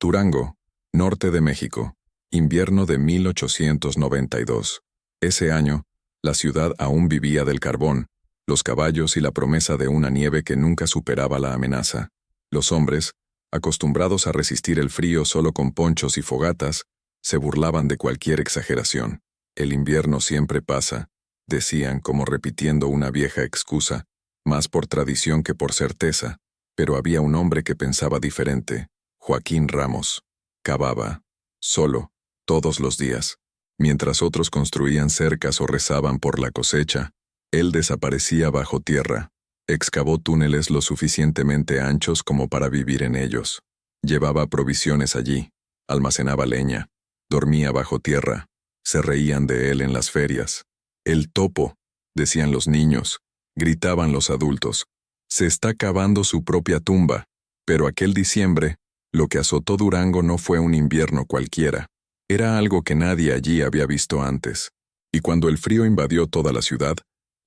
Durango, norte de México, invierno de 1892. Ese año, la ciudad aún vivía del carbón, los caballos y la promesa de una nieve que nunca superaba la amenaza. Los hombres, acostumbrados a resistir el frío solo con ponchos y fogatas, se burlaban de cualquier exageración. El invierno siempre pasa, decían como repitiendo una vieja excusa, más por tradición que por certeza, pero había un hombre que pensaba diferente. Joaquín Ramos. Cavaba, solo, todos los días. Mientras otros construían cercas o rezaban por la cosecha, él desaparecía bajo tierra. Excavó túneles lo suficientemente anchos como para vivir en ellos. Llevaba provisiones allí, almacenaba leña, dormía bajo tierra. Se reían de él en las ferias. El topo, decían los niños, gritaban los adultos. Se está cavando su propia tumba. Pero aquel diciembre, lo que azotó Durango no fue un invierno cualquiera. Era algo que nadie allí había visto antes. Y cuando el frío invadió toda la ciudad,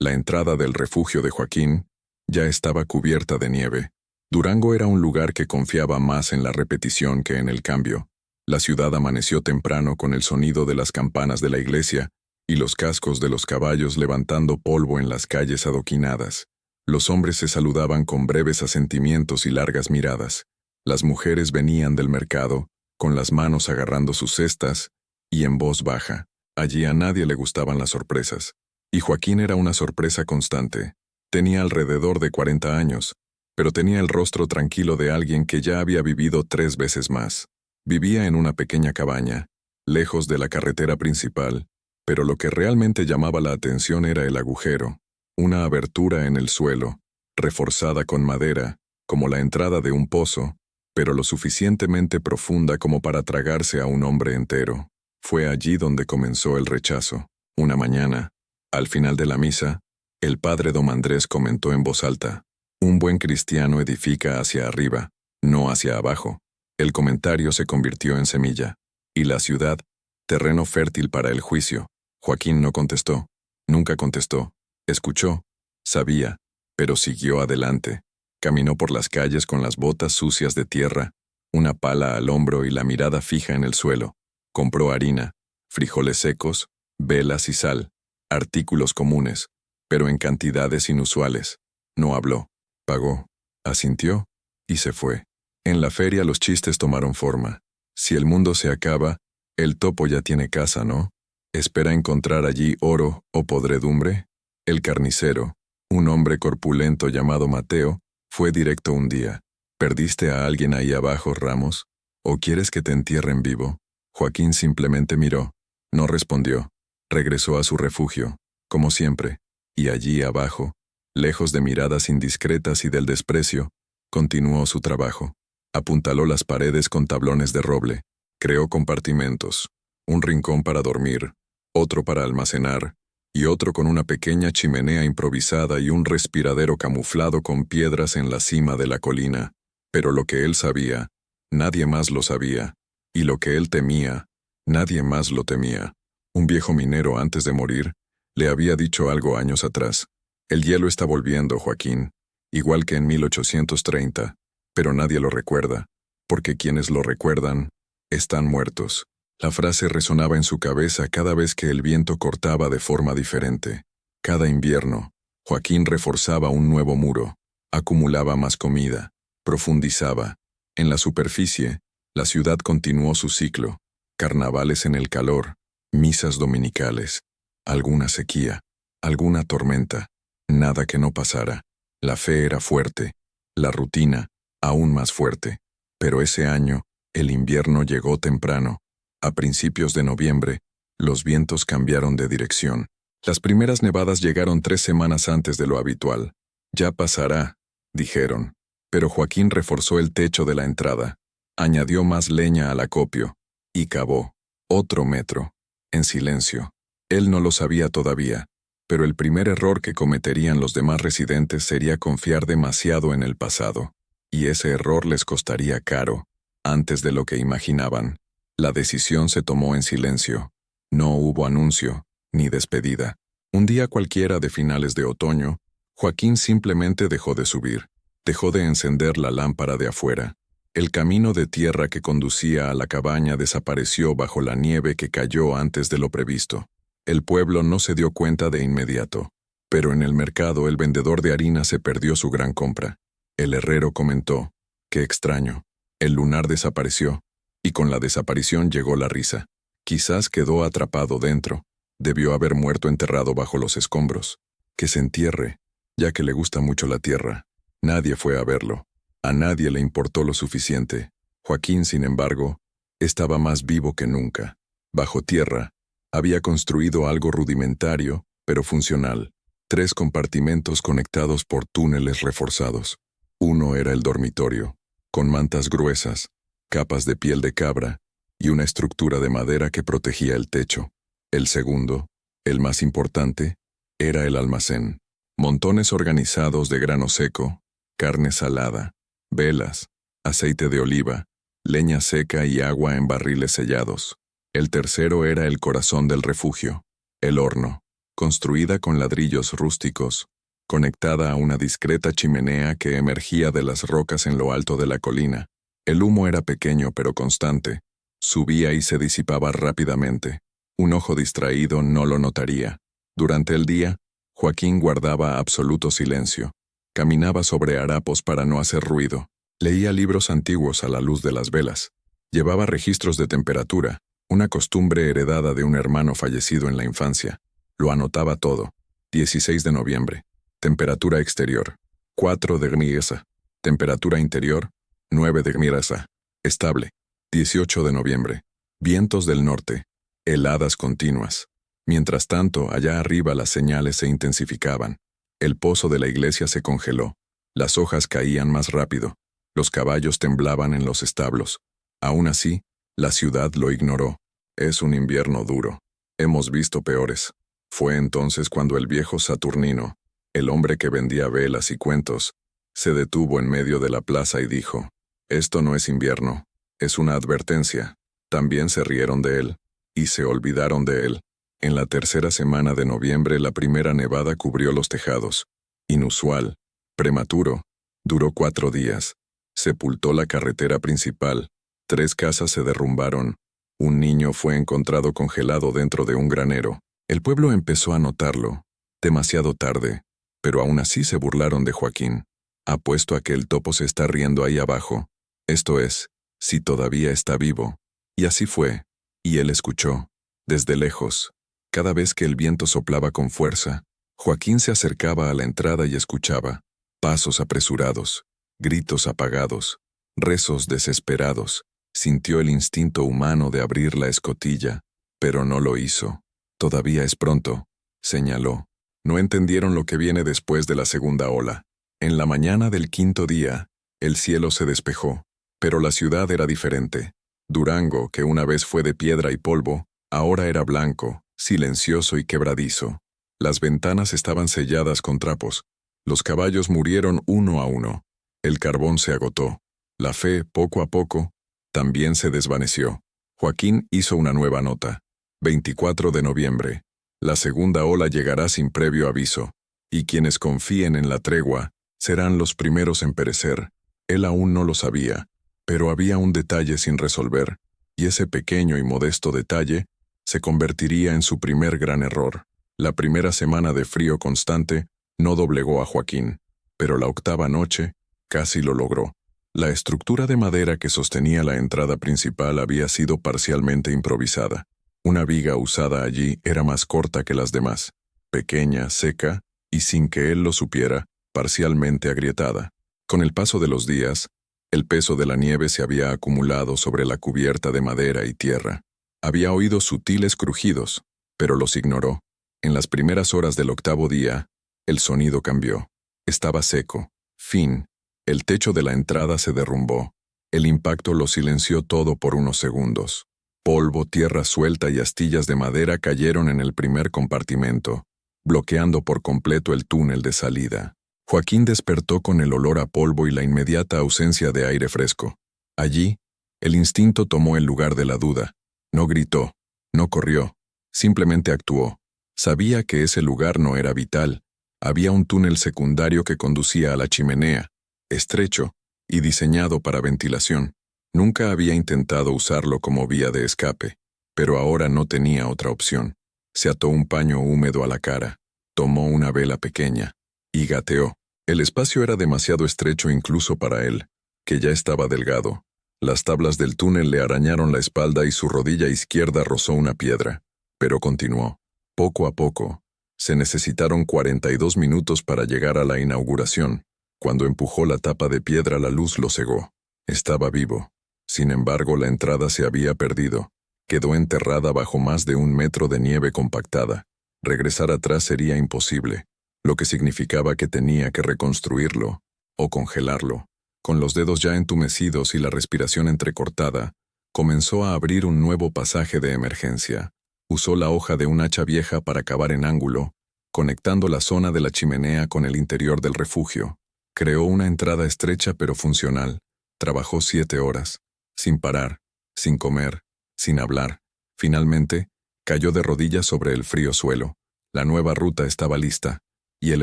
la entrada del refugio de Joaquín ya estaba cubierta de nieve. Durango era un lugar que confiaba más en la repetición que en el cambio. La ciudad amaneció temprano con el sonido de las campanas de la iglesia y los cascos de los caballos levantando polvo en las calles adoquinadas. Los hombres se saludaban con breves asentimientos y largas miradas. Las mujeres venían del mercado, con las manos agarrando sus cestas, y en voz baja. Allí a nadie le gustaban las sorpresas. Y Joaquín era una sorpresa constante. Tenía alrededor de 40 años, pero tenía el rostro tranquilo de alguien que ya había vivido 3 veces más. Vivía en una pequeña cabaña, lejos de la carretera principal, pero lo que realmente llamaba la atención era el agujero, una abertura en el suelo, reforzada con madera, como la entrada de un pozo, pero lo suficientemente profunda como para tragarse a un hombre entero. Fue allí donde comenzó el rechazo. Una mañana, al final de la misa, el padre don Andrés comentó en voz alta: «Un buen cristiano edifica hacia arriba, no hacia abajo». El comentario se convirtió en semilla. Y la ciudad, terreno fértil para el juicio. Joaquín no contestó. Nunca contestó. Escuchó. Sabía. Pero siguió adelante. Caminó por las calles con las botas sucias de tierra, una pala al hombro y la mirada fija en el suelo. Compró harina, frijoles secos, velas y sal, artículos comunes, pero en cantidades inusuales. No habló. Pagó. Asintió. Y se fue. En la feria los chistes tomaron forma. Si el mundo se acaba, el topo ya tiene casa, ¿no? ¿Espera encontrar allí oro o podredumbre? El carnicero, un hombre corpulento llamado Mateo, fue directo un día. ¿Perdiste a alguien ahí abajo, Ramos? ¿O quieres que te entierren vivo? Joaquín simplemente miró. No respondió. Regresó a su refugio, como siempre, y allí abajo, lejos de miradas indiscretas y del desprecio, continuó su trabajo. Apuntaló las paredes con tablones de roble, creó compartimentos, un rincón para dormir, otro para almacenar, y otro con una pequeña chimenea improvisada y un respiradero camuflado con piedras en la cima de la colina. Pero lo que él sabía, nadie más lo sabía, y lo que él temía, nadie más lo temía. Un viejo minero antes de morir le había dicho algo años atrás: «El hielo está volviendo, Joaquín, igual que en 1830, pero nadie lo recuerda, porque quienes lo recuerdan están muertos». La frase resonaba en su cabeza cada vez que el viento cortaba de forma diferente. Cada invierno, Joaquín reforzaba un nuevo muro, acumulaba más comida, profundizaba. En la superficie, la ciudad continuó su ciclo: carnavales en el calor, misas dominicales, alguna sequía, alguna tormenta, nada que no pasara. La fe era fuerte, la rutina aún más fuerte. Pero ese año, el invierno llegó temprano. A principios de noviembre, los vientos cambiaron de dirección. Las primeras nevadas llegaron 3 semanas antes de lo habitual. «Ya pasará», dijeron. Pero Joaquín reforzó el techo de la entrada, añadió más leña al acopio, y cavó otro metro, en silencio. Él no lo sabía todavía, pero el primer error que cometerían los demás residentes sería confiar demasiado en el pasado. Y ese error les costaría caro, antes de lo que imaginaban. La decisión se tomó en silencio. No hubo anuncio, ni despedida. Un día cualquiera de finales de otoño, Joaquín simplemente dejó de subir. Dejó de encender la lámpara de afuera. El camino de tierra que conducía a la cabaña desapareció bajo la nieve que cayó antes de lo previsto. El pueblo no se dio cuenta de inmediato, pero en el mercado el vendedor de harina se perdió su gran compra. El herrero comentó: «Qué extraño. El lunar desapareció, y con la desaparición llegó la risa. Quizás quedó atrapado dentro. Debió haber muerto enterrado bajo los escombros. Que se entierre, ya que le gusta mucho la tierra». Nadie fue a verlo. A nadie le importó lo suficiente. Joaquín, sin embargo, estaba más vivo que nunca. Bajo tierra, había construido algo rudimentario, pero funcional. 3 compartimentos conectados por túneles reforzados. Uno era el dormitorio, con mantas gruesas, capas de piel de cabra y una estructura de madera que protegía el techo. El segundo, el más importante, era el almacén. Montones organizados de grano seco, carne salada, velas, aceite de oliva, leña seca y agua en barriles sellados. El tercero era el corazón del refugio, el horno, construida con ladrillos rústicos, conectada a una discreta chimenea que emergía de las rocas en lo alto de la colina. El humo era pequeño pero constante, subía y se disipaba rápidamente. Un ojo distraído no lo notaría. Durante el día, Joaquín guardaba absoluto silencio. Caminaba sobre harapos para no hacer ruido. Leía libros antiguos a la luz de las velas. Llevaba registros de temperatura, una costumbre heredada de un hermano fallecido en la infancia. Lo anotaba todo. 16 de noviembre. Temperatura exterior, 4 degrees. Temperatura interior, 9 degrees. Estable. 18 de noviembre. Vientos del norte. Heladas continuas. Mientras tanto, allá arriba las señales se intensificaban. El pozo de la iglesia se congeló. Las hojas caían más rápido. Los caballos temblaban en los establos. Aún así, la ciudad lo ignoró. Es un invierno duro. Hemos visto peores. Fue entonces cuando el viejo Saturnino, el hombre que vendía velas y cuentos, se detuvo en medio de la plaza y dijo: «Esto no es invierno, es una advertencia». También se rieron de él, y se olvidaron de él. En la tercera semana de noviembre la primera nevada cubrió los tejados. Inusual, prematuro, duró 4 días. Sepultó la carretera principal. 3 casas se derrumbaron. Un niño fue encontrado congelado dentro de un granero. El pueblo empezó a notarlo, demasiado tarde, pero aún así se burlaron de Joaquín. «Apuesto a que el topo se está riendo ahí abajo. Esto es, si todavía está vivo». Y así fue, y él escuchó, desde lejos. Cada vez que el viento soplaba con fuerza, Joaquín se acercaba a la entrada y escuchaba pasos apresurados, gritos apagados, rezos desesperados. Sintió el instinto humano de abrir la escotilla, pero no lo hizo. «Todavía es pronto», señaló. No entendieron lo que viene después de la segunda ola. En la mañana del 5.º día, el cielo se despejó, pero la ciudad era diferente. Durango, que una vez fue de piedra y polvo, ahora era blanco, silencioso y quebradizo. Las ventanas estaban selladas con trapos. Los caballos murieron uno a uno. El carbón se agotó. La fe, poco a poco, también se desvaneció. Joaquín hizo una nueva nota. 24 de noviembre. La segunda ola llegará sin previo aviso, y quienes confíen en la tregua serán los primeros en perecer. Él aún no lo sabía, pero había un detalle sin resolver, y ese pequeño y modesto detalle se convertiría en su primer gran error. La primera semana de frío constante no doblegó a Joaquín, pero la 8ª noche casi lo logró. La estructura de madera que sostenía la entrada principal había sido parcialmente improvisada. Una viga usada allí era más corta que las demás, pequeña, seca, y sin que él lo supiera, parcialmente agrietada. Con el paso de los días, el peso de la nieve se había acumulado sobre la cubierta de madera y tierra. Había oído sutiles crujidos, pero los ignoró. En las primeras horas del 8.º día, el sonido cambió. Estaba seco. Fin. El techo de la entrada se derrumbó. El impacto lo silenció todo por unos segundos. Polvo, tierra suelta y astillas de madera cayeron en el primer compartimento, bloqueando por completo el túnel de salida. Joaquín despertó con el olor a polvo y la inmediata ausencia de aire fresco. Allí, el instinto tomó el lugar de la duda. No gritó, no corrió, simplemente actuó. Sabía que ese lugar no era vital. Había un túnel secundario que conducía a la chimenea, estrecho, y diseñado para ventilación. Nunca había intentado usarlo como vía de escape, pero ahora no tenía otra opción. Se ató un paño húmedo a la cara, tomó una vela pequeña y gateó. El espacio era demasiado estrecho incluso para él, que ya estaba delgado. Las tablas del túnel le arañaron la espalda y su rodilla izquierda rozó una piedra, pero continuó. Poco a poco. Se necesitaron 42 minutos para llegar a la inauguración. Cuando empujó la tapa de piedra, la luz lo cegó. Estaba vivo. Sin embargo, la entrada se había perdido. Quedó enterrada bajo más de 1 metro de nieve compactada. Regresar atrás sería imposible, lo que significaba que tenía que reconstruirlo, o congelarlo. Con los dedos ya entumecidos y la respiración entrecortada, comenzó a abrir un nuevo pasaje de emergencia. Usó la hoja de un hacha vieja para cavar en ángulo, conectando la zona de la chimenea con el interior del refugio. Creó una entrada estrecha pero funcional. Trabajó 7 horas, sin parar, sin comer, sin hablar. Finalmente, cayó de rodillas sobre el frío suelo. La nueva ruta estaba lista, y el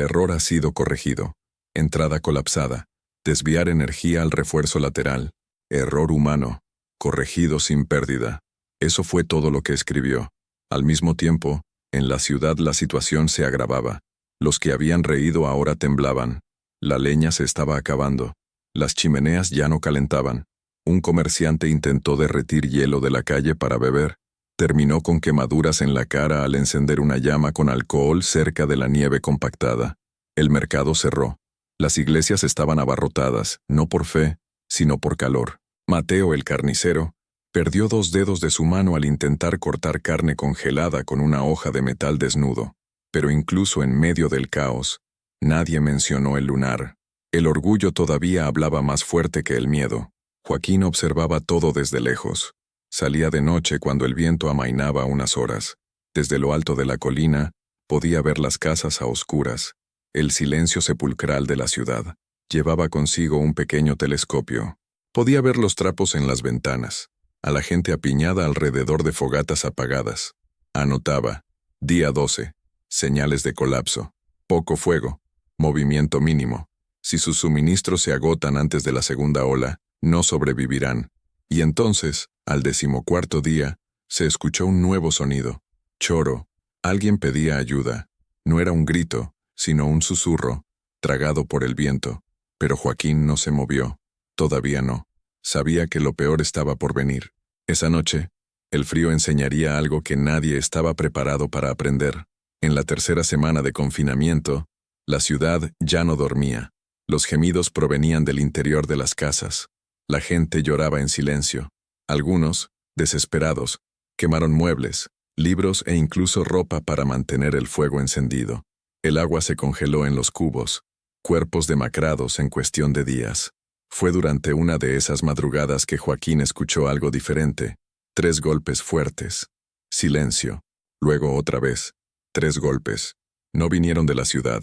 error ha sido corregido. Entrada colapsada. Desviar energía al refuerzo lateral. Error humano. Corregido sin pérdida. Eso fue todo lo que escribió. Al mismo tiempo, en la ciudad la situación se agravaba. Los que habían reído ahora temblaban. La leña se estaba acabando. Las chimeneas ya no calentaban. Un comerciante intentó derretir hielo de la calle para beber. Terminó con quemaduras en la cara al encender una llama con alcohol cerca de la nieve compactada. El mercado cerró. Las iglesias estaban abarrotadas, no por fe, sino por calor. Mateo, el carnicero, perdió 2 dedos de su mano al intentar cortar carne congelada con una hoja de metal desnudo. Pero incluso en medio del caos, nadie mencionó el lunar. El orgullo todavía hablaba más fuerte que el miedo. Joaquín observaba todo desde lejos. Salía de noche cuando el viento amainaba unas horas. Desde lo alto de la colina, podía ver las casas a oscuras, el silencio sepulcral de la ciudad. Llevaba consigo un pequeño telescopio. Podía ver los trapos en las ventanas, a la gente apiñada alrededor de fogatas apagadas. Anotaba: día 12, señales de colapso, poco fuego, movimiento mínimo. Si sus suministros se agotan antes de la segunda ola, no sobrevivirán. Y entonces, al 14º día, se escuchó un nuevo sonido. Choro. Alguien pedía ayuda. No era un grito, sino un susurro, tragado por el viento. Pero Joaquín no se movió. Todavía no. Sabía que lo peor estaba por venir. Esa noche, el frío enseñaría algo que nadie estaba preparado para aprender. En la 3ª semana de confinamiento, la ciudad ya no dormía. Los gemidos provenían del interior de las casas. La gente lloraba en silencio. Algunos, desesperados, quemaron muebles, libros e incluso ropa para mantener el fuego encendido. El agua se congeló en los cubos, cuerpos demacrados en cuestión de días. Fue durante una de esas madrugadas que Joaquín escuchó algo diferente. 3 golpes fuertes. Silencio. Luego otra vez. 3 golpes. No vinieron de la ciudad.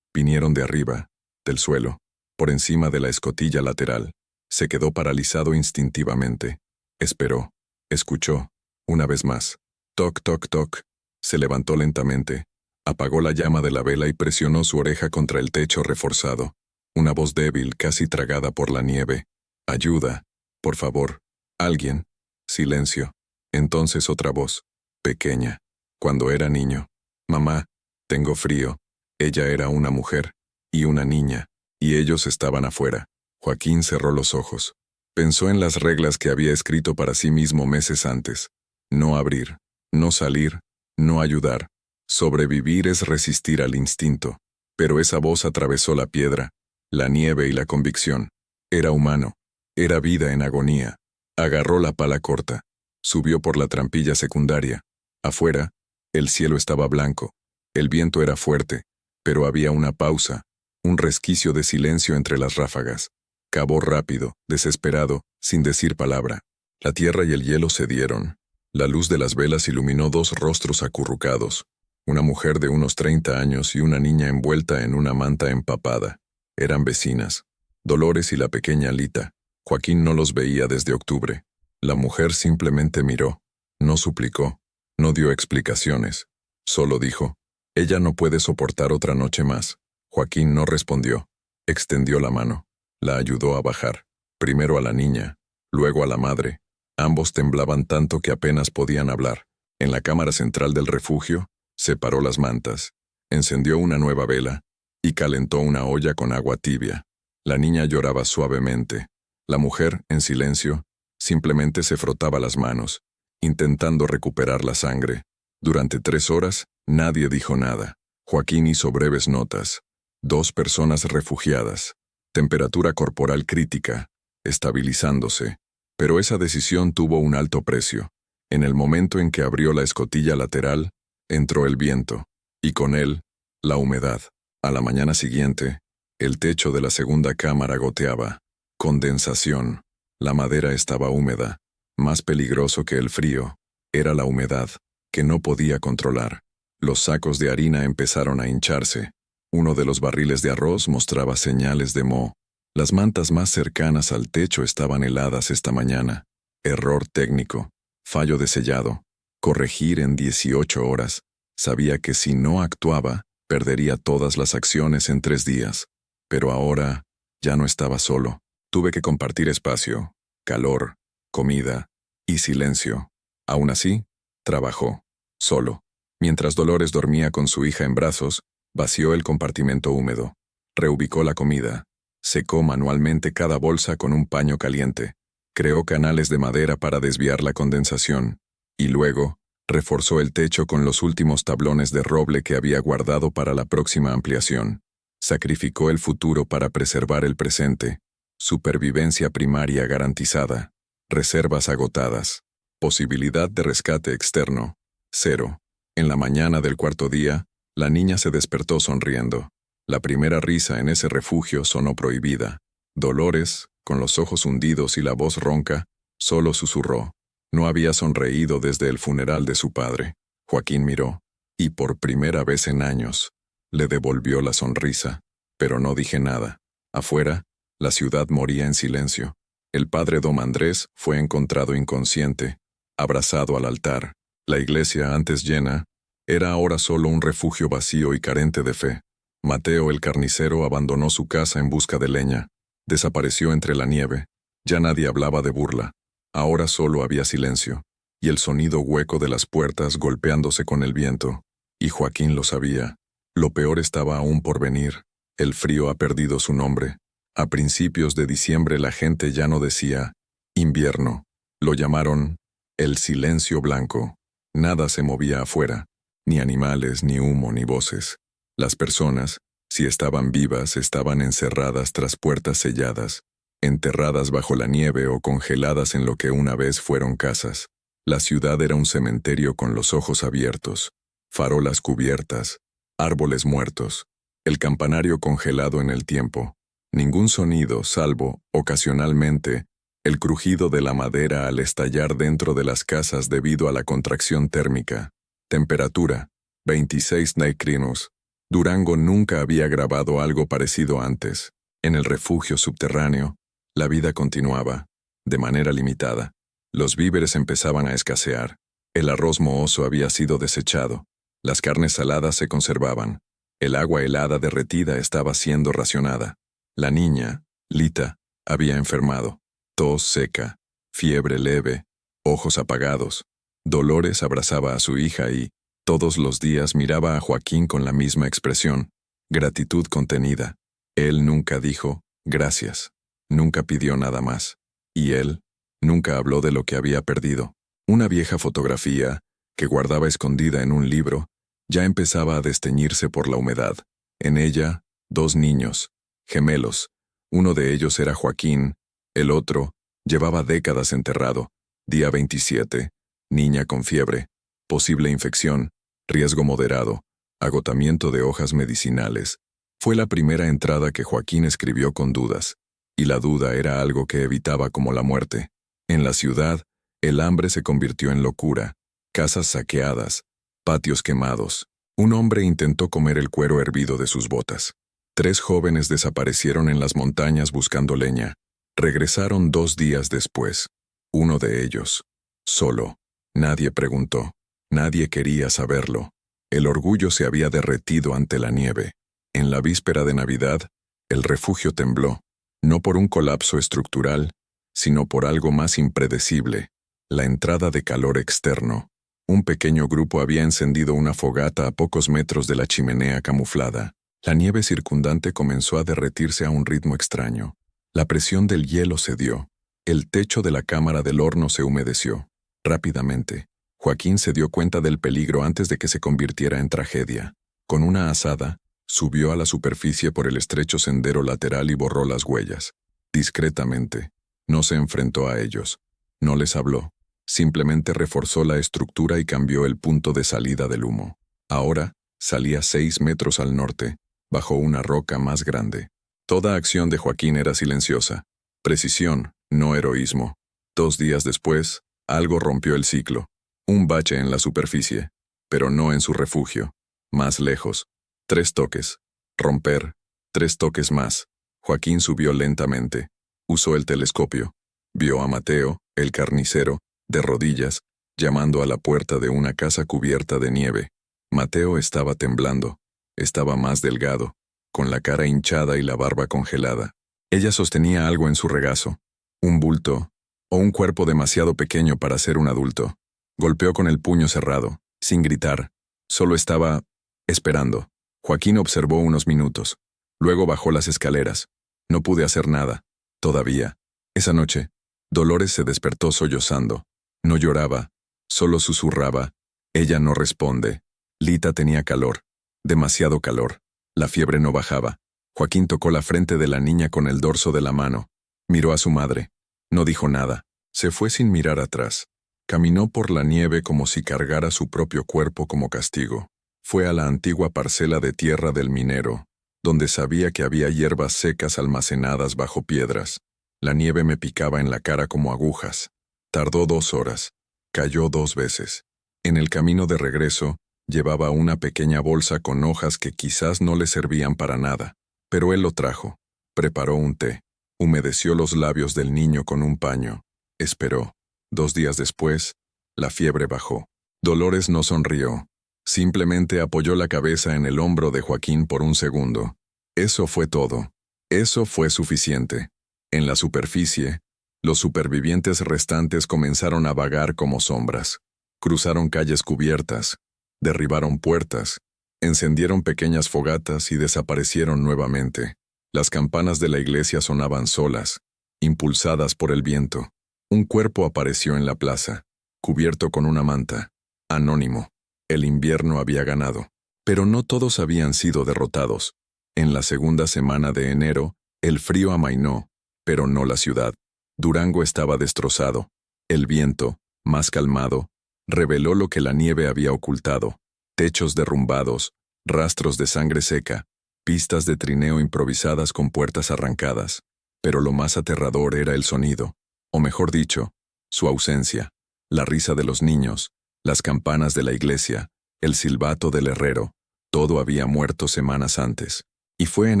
Vinieron de arriba, del suelo, por encima de la escotilla lateral. Se quedó paralizado instintivamente. Esperó. Escuchó. Una vez más. Toc, toc, toc. Se levantó lentamente. Apagó la llama de la vela y presionó su oreja contra el techo reforzado. Una voz débil, casi tragada por la nieve. Ayuda. Por favor. Alguien. Silencio. Entonces otra voz. Pequeña. Cuando era niño. Mamá. Tengo frío. Ella era una mujer. Y una niña. Y ellos estaban afuera. Joaquín cerró los ojos. Pensó en las reglas que había escrito para sí mismo meses antes. No abrir. No salir. No ayudar. Sobrevivir es resistir al instinto. Pero esa voz atravesó la piedra, la nieve y la convicción. Era humano. Era vida en agonía. Agarró la pala corta. Subió por la trampilla secundaria. Afuera, el cielo estaba blanco. El viento era fuerte, pero había una pausa, un resquicio de silencio entre las ráfagas. Cavó rápido, desesperado, sin decir palabra. La tierra y el hielo cedieron. La luz de las velas iluminó 2 rostros acurrucados. Una mujer de unos 30 años y una niña envuelta en una manta empapada. Eran vecinas. Dolores y la pequeña Lita. Joaquín no los veía desde octubre. La mujer simplemente miró. No suplicó. No dio explicaciones. Solo dijo: ella no puede soportar otra noche más. Joaquín no respondió. Extendió la mano. La ayudó a bajar. Primero a la niña, luego a la madre. Ambos temblaban tanto que apenas podían hablar. En la cámara central del refugio, separó las mantas, encendió una nueva vela y calentó una olla con agua tibia. La niña lloraba suavemente. La mujer, en silencio, simplemente se frotaba las manos, intentando recuperar la sangre. Durante 3 horas, nadie dijo nada. Joaquín hizo breves notas. 2 personas refugiadas. Temperatura corporal crítica, estabilizándose. Pero esa decisión tuvo un alto precio. En el momento en que abrió la escotilla lateral, entró el viento, y con él, la humedad. A la mañana siguiente, el techo de la segunda cámara goteaba. Condensación. La madera estaba húmeda. Más peligroso que el frío era la humedad, que no podía controlar. Los sacos de harina empezaron a hincharse. Uno de los barriles de arroz mostraba señales de moho. Las mantas más cercanas al techo estaban heladas esta mañana. Error técnico. Fallo de sellado. Corregir en 18 horas. Sabía que si no actuaba, perdería todas las acciones en 3 días. Pero ahora, ya no estaba solo. Tuve que compartir espacio, calor, comida y silencio. Aún así, trabajó, solo. Mientras Dolores dormía con su hija en brazos, vació el compartimento húmedo. Reubicó la comida. Secó manualmente cada bolsa con un paño caliente. Creó canales de madera para desviar la condensación. Y luego, reforzó el techo con los últimos tablones de roble que había guardado para la próxima ampliación. Sacrificó el futuro para preservar el presente. Supervivencia primaria garantizada. Reservas agotadas. Posibilidad de rescate externo. 0. En la mañana del 4.º día, la niña se despertó sonriendo. La primera risa en ese refugio sonó prohibida. Dolores, con los ojos hundidos y la voz ronca, solo susurró. No había sonreído desde el funeral de su padre. Joaquín miró, y por primera vez en años, le devolvió la sonrisa. Pero no dije nada. Afuera, la ciudad moría en silencio. El padre Dom Andrés fue encontrado inconsciente, abrazado al altar. La iglesia, antes llena, era ahora solo un refugio vacío y carente de fe. Mateo el carnicero abandonó su casa en busca de leña. Desapareció entre la nieve. Ya nadie hablaba de burla. Ahora solo había silencio, y el sonido hueco de las puertas golpeándose con el viento. Y Joaquín lo sabía. Lo peor estaba aún por venir. El frío ha perdido su nombre. A principios de diciembre la gente ya no decía invierno. Lo llamaron el silencio blanco. Nada se movía afuera. Ni animales, ni humo, ni voces. Las personas, si estaban vivas, estaban encerradas tras puertas selladas, enterradas bajo la nieve o congeladas en lo que una vez fueron casas. La ciudad era un cementerio con los ojos abiertos, farolas cubiertas, árboles muertos, el campanario congelado en el tiempo. Ningún sonido, salvo, ocasionalmente, el crujido de la madera al estallar dentro de las casas debido a la contracción térmica. Temperatura, 26 necrinos. Durango nunca había grabado algo parecido antes. En el refugio subterráneo, la vida continuaba, de manera limitada. Los víveres empezaban a escasear. El arroz mohoso había sido desechado. Las carnes saladas se conservaban. El agua helada derretida estaba siendo racionada. La niña, Lita, había enfermado. Tos seca, fiebre leve, ojos apagados. Dolores abrazaba a su hija y, todos los días miraba a Joaquín con la misma expresión, gratitud contenida. Él nunca dijo, gracias. Nunca pidió nada más. Y él, nunca habló de lo que había perdido. Una vieja fotografía, que guardaba escondida en un libro, ya empezaba a desteñirse por la humedad. En ella, 2 niños, gemelos. Uno de ellos era Joaquín, el otro, llevaba décadas enterrado. Día 27, niña con fiebre, posible infección, riesgo moderado, agotamiento de hojas medicinales. Fue la primera entrada que Joaquín escribió con dudas, y la duda era algo que evitaba como la muerte. En la ciudad, el hambre se convirtió en locura, casas saqueadas, patios quemados. Un hombre intentó comer el cuero hervido de sus botas. 3 jóvenes desaparecieron en las montañas buscando leña. Regresaron 2 días después. Uno de ellos, solo. Nadie preguntó. Nadie quería saberlo. El orgullo se había derretido ante la nieve. En la víspera de Navidad, el refugio tembló. no por un colapso estructural, sino por algo más impredecible, la entrada de calor externo. Un pequeño grupo había encendido una fogata a pocos metros de la chimenea camuflada. La nieve circundante comenzó a derretirse a un ritmo extraño. La presión del hielo cedió. El techo de la cámara del horno se humedeció. Rápidamente, Joaquín se dio cuenta del peligro antes de que se convirtiera en tragedia. Con una azada, subió a la superficie por el estrecho sendero lateral y borró las huellas. Discretamente. No se enfrentó a ellos. No les habló. Simplemente reforzó la estructura y cambió el punto de salida del humo. Ahora, salía 6 metros al norte, bajo una roca más grande. Toda acción de Joaquín era silenciosa. Precisión, no heroísmo. 2 días después, algo rompió el ciclo. Un bache en la superficie, pero no en su refugio. Más lejos. 3 toques. Romper. 3 toques más. Joaquín subió lentamente. Usó el telescopio. Vio a Mateo, el carnicero, de rodillas, llamando a la puerta de una casa cubierta de nieve. Mateo estaba temblando. Estaba más delgado, con la cara hinchada y la barba congelada. Ella sostenía algo en su regazo. Un bulto, o un cuerpo demasiado pequeño para ser un adulto. Golpeó con el puño cerrado, sin gritar. Solo estaba esperando. Joaquín observó unos minutos. Luego bajó las escaleras. No pude hacer nada. Todavía. Esa noche, Dolores se despertó sollozando. No lloraba, solo susurraba. Ella no responde. Lita tenía calor. Demasiado calor. La fiebre no bajaba. Joaquín tocó la frente de la niña con el dorso de la mano. Miró a su madre. No dijo nada. Se fue sin mirar atrás. Caminó por la nieve como si cargara su propio cuerpo como castigo. Fue a la antigua parcela de tierra del minero, donde sabía que había hierbas secas almacenadas bajo piedras. La nieve me picaba en la cara como agujas. Tardó 2 horas. Cayó 2 veces. En el camino de regreso, llevaba una pequeña bolsa con hojas que quizás no le servían para nada, pero él lo trajo. Preparó un té. Humedeció los labios del niño con un paño. Esperó. 2 días después, la fiebre bajó. Dolores no sonrió. Simplemente apoyó la cabeza en el hombro de Joaquín por un segundo. Eso fue todo. Eso fue suficiente. En la superficie, los supervivientes restantes comenzaron a vagar como sombras. Cruzaron calles cubiertas, derribaron puertas, encendieron pequeñas fogatas y desaparecieron nuevamente. Las campanas de la iglesia sonaban solas, impulsadas por el viento. Un cuerpo apareció en la plaza, cubierto con una manta. Anónimo. El invierno había ganado. Pero no todos habían sido derrotados. En la segunda semana de enero, el frío amainó, pero no la ciudad. Durango estaba destrozado. El viento, más calmado, reveló lo que la nieve había ocultado: techos derrumbados, rastros de sangre seca, pistas de trineo improvisadas con puertas arrancadas. Pero lo más aterrador era el sonido, o mejor dicho, su ausencia. La risa de los niños, las campanas de la iglesia, el silbato del herrero, todo había muerto semanas antes. Y fue en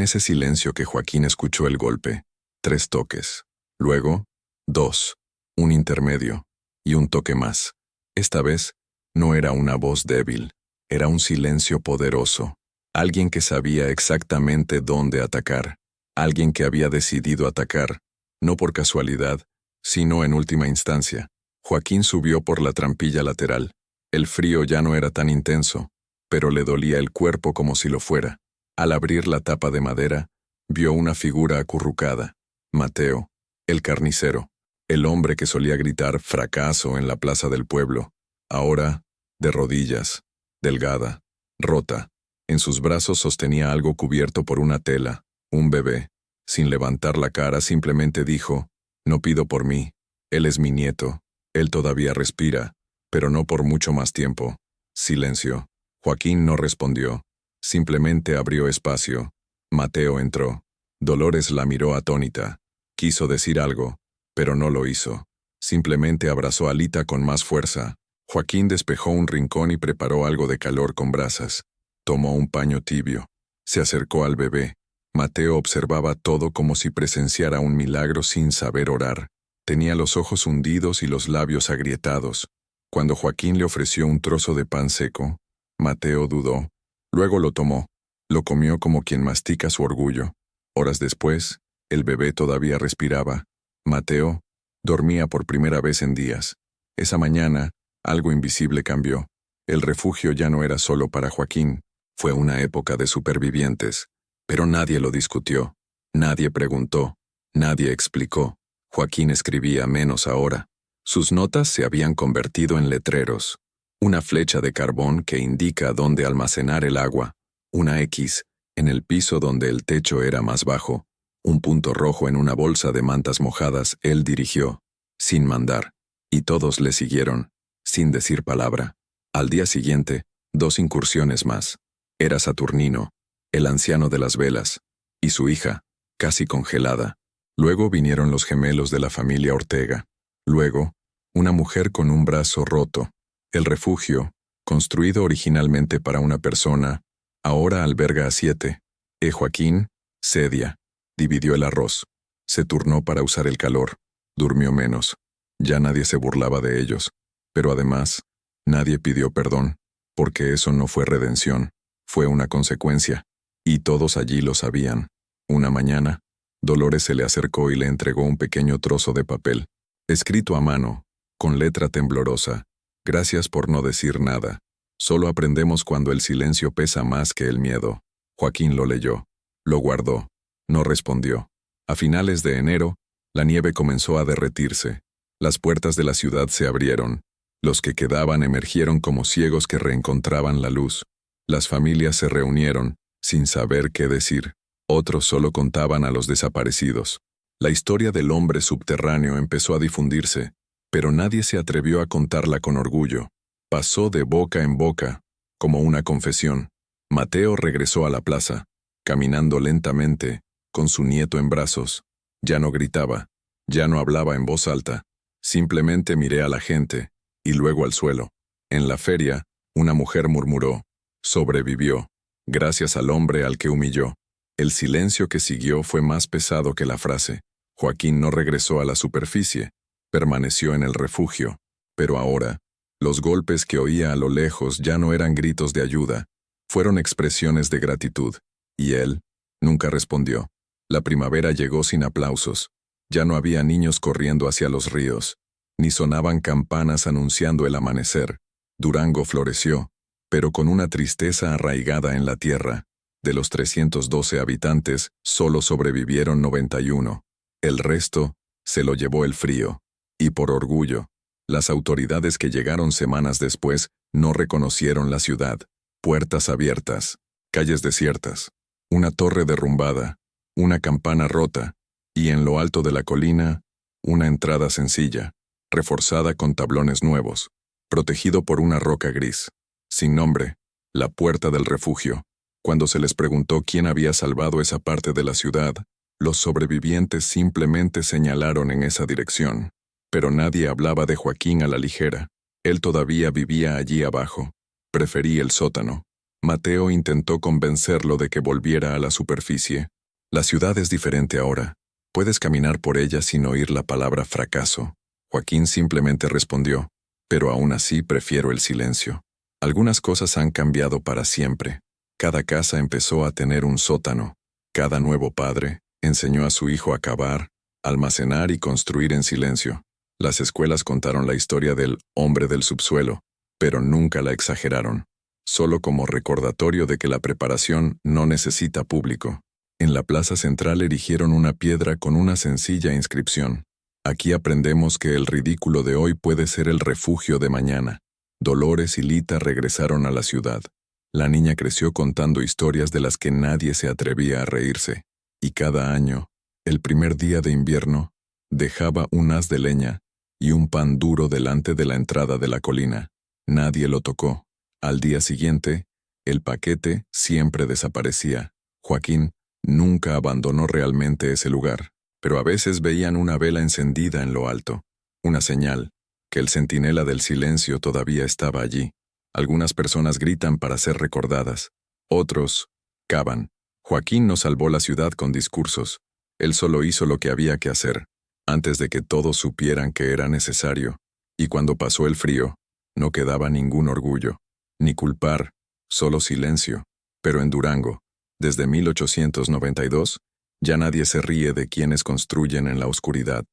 ese silencio que Joaquín escuchó el golpe. 3 toques. Luego, 2. Un intermedio. Y un toque más. Esta vez, no era una voz débil. Era un silencio poderoso. Alguien que sabía exactamente dónde atacar. Alguien que había decidido atacar, no por casualidad, sino en última instancia. Joaquín subió por la trampilla lateral. El frío ya no era tan intenso, pero le dolía el cuerpo como si lo fuera. Al abrir la tapa de madera, vio una figura acurrucada. Mateo, el carnicero, el hombre que solía gritar fracaso en la plaza del pueblo. Ahora, de rodillas, delgada, rota. En sus brazos sostenía algo cubierto por una tela, un bebé. Sin levantar la cara, simplemente dijo: «No pido por mí. Él es mi nieto. Él todavía respira, pero no por mucho más tiempo». Silencio. Joaquín no respondió. Simplemente abrió espacio. Mateo entró. Dolores la miró atónita. Quiso decir algo, pero no lo hizo. Simplemente abrazó a Lita con más fuerza. Joaquín despejó un rincón y preparó algo de calor con brasas. Tomó un paño tibio. Se acercó al bebé. Mateo observaba todo como si presenciara un milagro sin saber orar. Tenía los ojos hundidos y los labios agrietados. Cuando Joaquín le ofreció un trozo de pan seco, Mateo dudó. Luego lo tomó. Lo comió como quien mastica su orgullo. Horas después, El bebé todavía respiraba. Mateo dormía por primera vez en días. Esa mañana, algo invisible cambió. El refugio ya no era solo para Joaquín, fue una época de supervivientes. Pero nadie lo discutió, nadie preguntó, nadie explicó. Joaquín escribía menos ahora. Sus notas se habían convertido en letreros. Una flecha de carbón que indica dónde almacenar el agua, una X en el piso donde el techo era más bajo, un punto rojo en una bolsa de mantas mojadas. Él dirigió, sin mandar, y todos le siguieron, sin decir palabra. Al día siguiente, 2 incursiones más. Era Saturnino, el anciano de las velas, y su hija, casi congelada. Luego vinieron los gemelos de la familia Ortega. Luego, una mujer con un brazo roto. El refugio, construido originalmente para una persona, ahora alberga a 7. Joaquín, sedia, dividió el arroz. Se turnó para usar el calor. Durmió menos. Ya nadie se burlaba de ellos. Pero además, nadie pidió perdón, porque eso no fue redención, fue una consecuencia. Y todos allí lo sabían. Una mañana, Dolores se le acercó y le entregó un pequeño trozo de papel, escrito a mano, con letra temblorosa. Gracias por no decir nada. Solo aprendemos cuando el silencio pesa más que el miedo. Joaquín lo leyó. Lo guardó. No respondió. A finales de enero, la nieve comenzó a derretirse. Las puertas de la ciudad se abrieron. Los que quedaban emergieron como ciegos que reencontraban la luz. Las familias se reunieron, sin saber qué decir. Otros solo contaban a los desaparecidos. La historia del hombre subterráneo empezó a difundirse, pero nadie se atrevió a contarla con orgullo. Pasó de boca en boca, como una confesión. Mateo regresó a la plaza, caminando lentamente, con su nieto en brazos. Ya no gritaba, ya no hablaba en voz alta. Simplemente miré a la gente, y luego al suelo. En la feria, una mujer murmuró, sobrevivió, gracias al hombre al que humilló. El silencio que siguió fue más pesado que la frase. Joaquín no regresó a la superficie, permaneció en el refugio, pero ahora, los golpes que oía a lo lejos ya no eran gritos de ayuda, fueron expresiones de gratitud, y él nunca respondió. La primavera llegó sin aplausos, ya no había niños corriendo hacia los ríos, ni sonaban campanas anunciando el amanecer. Durango floreció, pero con una tristeza arraigada en la tierra. De los 312 habitantes, solo sobrevivieron 91. El resto se lo llevó el frío. Y por orgullo, las autoridades que llegaron semanas después no reconocieron la ciudad. Puertas abiertas, calles desiertas, una torre derrumbada, una campana rota, y en lo alto de la colina, una entrada sencilla, reforzada con tablones nuevos, protegido por una roca gris. Sin nombre, la puerta del refugio. Cuando se les preguntó quién había salvado esa parte de la ciudad, los sobrevivientes simplemente señalaron en esa dirección. Pero nadie hablaba de Joaquín a la ligera. Él todavía vivía allí abajo. Prefería el sótano. Mateo intentó convencerlo de que volviera a la superficie. La ciudad es diferente ahora. Puedes caminar por ella sin oír la palabra fracaso. Joaquín simplemente respondió, pero aún así prefiero el silencio. Algunas cosas han cambiado para siempre. Cada casa empezó a tener un sótano. Cada nuevo padre enseñó a su hijo a cavar, almacenar y construir en silencio. Las escuelas contaron la historia del hombre del subsuelo, pero nunca la exageraron, solo como recordatorio de que la preparación no necesita público. En la plaza central erigieron una piedra con una sencilla inscripción. Aquí aprendemos que el ridículo de hoy puede ser el refugio de mañana. Dolores y Lita regresaron a la ciudad. La niña creció contando historias de las que nadie se atrevía a reírse. Y cada año, el primer día de invierno, dejaba un haz de leña y un pan duro delante de la entrada de la colina. Nadie lo tocó. Al día siguiente, el paquete siempre desaparecía. Joaquín nunca abandonó realmente ese lugar, pero a veces veían una vela encendida en lo alto, una señal, que el centinela del silencio todavía estaba allí. Algunas personas gritan para ser recordadas, otros cavan. Joaquín no salvó la ciudad con discursos, él solo hizo lo que había que hacer, antes de que todos supieran que era necesario, y cuando pasó el frío, no quedaba ningún orgullo, ni culpar, solo silencio. Pero en Durango, desde 1892, Ya nadie se ríe de quienes construyen en la oscuridad.